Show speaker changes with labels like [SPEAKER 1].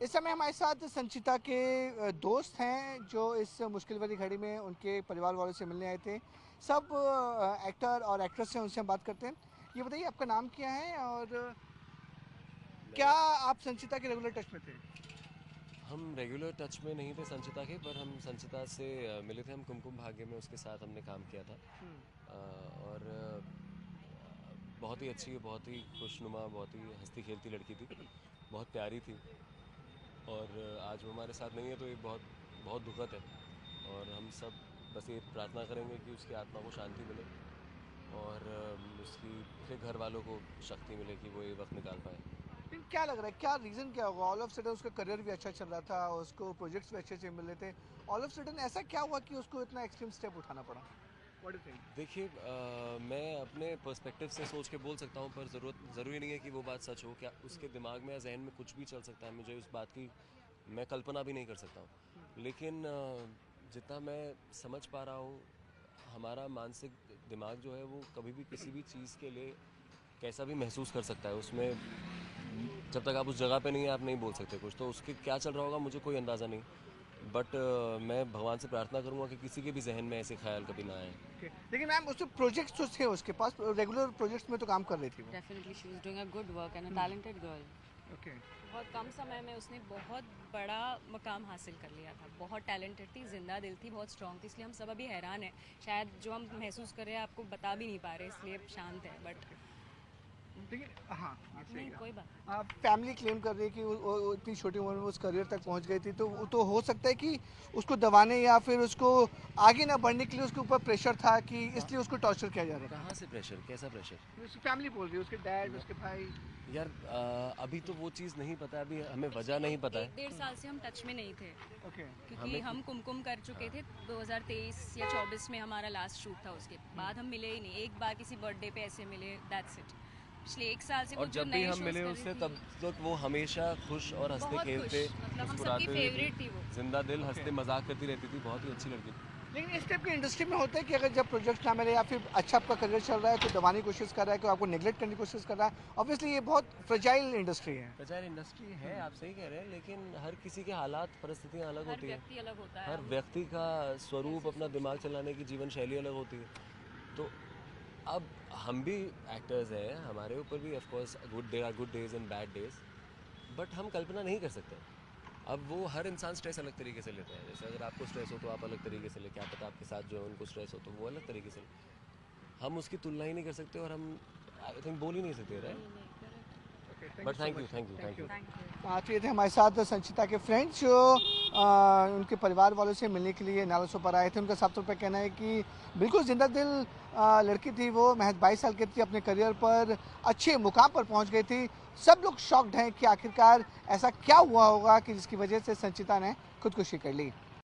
[SPEAKER 1] इस समय हमारे साथ संचिता के दोस्त हैं जो इस मुश्किल भरी घड़ी में उनके परिवार वालों से मिलने आए थे। सब एक्टर और एक्ट्रेस हैं, उनसे हम बात करते हैं। ये बताइए आपका नाम क्या है और क्या
[SPEAKER 2] मेरा
[SPEAKER 1] आप संचिता के रेगुलर टच में थे?
[SPEAKER 2] हम रेगुलर टच में नहीं थे संचिता के, पर हम संचिता से मिले थे। हम कुमकुम भाग्य में उसके साथ हमने काम किया था। और बहुत ही अच्छी, बहुत ही खुशनुमा, बहुत ही हंसती खेलती लड़की थी, बहुत प्यारी थी। और आज वो हमारे साथ नहीं है, तो ये बहुत बहुत दुखद है। और हम सब बस ये प्रार्थना करेंगे कि उसकी आत्मा को शांति मिले और उसकी उसके घर वालों को शक्ति मिले कि वो ये वक्त निकाल पाए।
[SPEAKER 1] लेकिन क्या लग रहा है, क्या रीज़न क्या होगा? ऑल ऑफ सडन उसका करियर भी अच्छा चल रहा था, उसको प्रोजेक्ट्स भी अच्छे अच्छे मिल रहे थे। ऑल ऑफ सडन ऐसा क्या हुआ कि उसको इतना एक्सट्रीम स्टेप उठाना पड़ा? What do you think?
[SPEAKER 2] देखिए, मैं अपने पर्सपेक्टिव से सोच के बोल सकता हूँ, पर ज़रूरी नहीं है कि वो बात सच हो। क्या उसके दिमाग में या जहन में कुछ भी चल सकता है, मुझे उस बात की मैं कल्पना भी नहीं कर सकता हूँ। लेकिन जितना मैं समझ पा रहा हूँ, हमारा मानसिक दिमाग जो है वो कभी भी किसी भी चीज़ के लिए कैसा भी महसूस कर सकता है। उसमें जब तक आप उस जगह पे नहीं है, आप नहीं बोल सकते कुछ। तो उसके क्या चल रहा होगा मुझे कोई अंदाज़ा नहीं। बट मैं भगवान से प्रार्थना करूँगा कि किसी के भी जहन में ऐसे ख्याल कभी ना आए।
[SPEAKER 1] Okay. लेकिन मैम उसके प्रोजेक्ट्स जो थे उसके पास रेगुलर प्रोजेक्ट्स में तो काम कर रही थी वो।
[SPEAKER 3] Definitely she is doing a good work and a talented girl.
[SPEAKER 1] Okay.
[SPEAKER 3] बहुत कम समय में उसने बहुत बड़ा मकाम हासिल कर लिया था। बहुत टैलेंटेड थी, जिंदा दिल थी, बहुत स्ट्रॉन्ग थी। इसलिए हम सब अभी हैरान हैं। शायद जो हम महसूस कर रहे हैं आपको बता भी नहीं पा रहे, इसलिए शांत है। बट
[SPEAKER 1] लेकिन हाँ, ये सही
[SPEAKER 3] नहीं,
[SPEAKER 1] है।
[SPEAKER 3] कोई बात
[SPEAKER 1] आप फैमिली क्लेम कर रही है कि वो इतनी छोटी उम्र में उस करियर तक पहुंच गई थी, तो हो सकता है कि उसको दबाने या फिर उसको आगे ना बढ़ने के लिए उसके ऊपर प्रेशर था कि इसलिए उसको टॉर्चर किया जा रहा था।
[SPEAKER 2] कहाँ से प्रेशर, कैसा प्रेशर?
[SPEAKER 1] उसकी फैमिली बोल रही है, उसके डैड, उसके भाई।
[SPEAKER 2] यार, अभी तो वो चीज़ नहीं पता, अभी हमें वजह
[SPEAKER 3] नहीं।
[SPEAKER 2] नहीं पता
[SPEAKER 3] एक
[SPEAKER 2] है।
[SPEAKER 3] डेढ़ साल से हम टच में नहीं थे,
[SPEAKER 1] ओके।
[SPEAKER 3] क्योंकि
[SPEAKER 2] हमें
[SPEAKER 3] हम कुमकुम कर चुके थे। 2023 या 24 में हमारा लास्ट शूट था। उसके बाद हम मिले ही नहीं। एक बार किसी बर्थडे पे ऐसे मिले, दैट्स इट। पिछले एक साल से वो
[SPEAKER 2] और
[SPEAKER 3] जो
[SPEAKER 2] जब भी
[SPEAKER 3] नए
[SPEAKER 2] हम
[SPEAKER 3] शोज
[SPEAKER 2] मिले
[SPEAKER 3] कर
[SPEAKER 2] उससे,
[SPEAKER 3] रही
[SPEAKER 2] तब
[SPEAKER 3] थी,
[SPEAKER 2] तक वो हमेशा खुश और हंसते
[SPEAKER 3] बहुत खुश,
[SPEAKER 2] खेलते,
[SPEAKER 3] मतलब हम सबकी
[SPEAKER 2] मुस्कुराते हुए थी।
[SPEAKER 3] फेवरेट थी वो।
[SPEAKER 2] जिंदा दिल,
[SPEAKER 1] ओके।
[SPEAKER 2] हंसते मजाक करती रहती थी, बहुत ही अच्छी लड़की थी।
[SPEAKER 1] लेकिन इस टाइप की इंडस्ट्री में होता है कि अगर जब प्रोजेक्ट ना मिले या फिर अच्छा आपका करियर चल रहा है, कोई दबाने की कोशिश कर रहा है, कोई आपको नेगलेक्ट करने की कोशिश कर रहा है, ऑब्वियसली ये बहुत फ्रेजाइल इंडस्ट्री है।
[SPEAKER 2] बेचारी इंडस्ट्री है, आप सही कह रहे हैं, लेकिन हर किसी के हालात, परिस्थितियाँ अलग
[SPEAKER 3] हर
[SPEAKER 2] होती है।
[SPEAKER 3] व्यक्ति अलग होता है।
[SPEAKER 2] हर
[SPEAKER 3] हम
[SPEAKER 2] व्यक्ति का स्वरूप,
[SPEAKER 3] कैसे
[SPEAKER 2] अपना
[SPEAKER 3] सोचते
[SPEAKER 2] दिमाग
[SPEAKER 3] हैं।
[SPEAKER 2] चलाने की जीवन शैली अलग होती है। तो अब हम भी एक्टर्स हैं, हमारे ऊपर भी of course good day are good days and bad days. But हम कल्पना नहीं कर सकते। अब वो हर इंसान स्ट्रेस अलग तरीके से लेता है। जैसे अगर आपको स्ट्रेस हो तो आप अलग तरीके से ले, क्या पता आपके साथ जो है उनको स्ट्रेस हो तो वो अलग तरीके से ले। हम उसकी तुलना ही नहीं कर सकते और हम आई थिंक बोल ही नहीं सकते,
[SPEAKER 3] नहीं
[SPEAKER 2] राइट?
[SPEAKER 3] नहीं, correct.
[SPEAKER 1] Okay, thank you
[SPEAKER 2] but
[SPEAKER 1] so
[SPEAKER 2] thank you,
[SPEAKER 1] much.
[SPEAKER 2] Thank you,
[SPEAKER 1] thank
[SPEAKER 2] thank
[SPEAKER 1] you.
[SPEAKER 2] You.
[SPEAKER 3] Thank you.
[SPEAKER 1] तो ये थे हमारे साथ संचिता के फ्रेंड्स जो उनके परिवार वालों से मिलने के लिए नालासों पर आए थे। उनका साफ तौर पर कहना है कि बिल्कुल जिंदा दिल लड़की थी वो, महज 22 साल की थी, अपने करियर पर अच्छे मुकाम पर पहुंच गई थी। सब लोग शॉक्ड हैं कि आखिरकार ऐसा क्या हुआ होगा कि जिसकी वजह से संचिता ने खुदकुशी कर ली।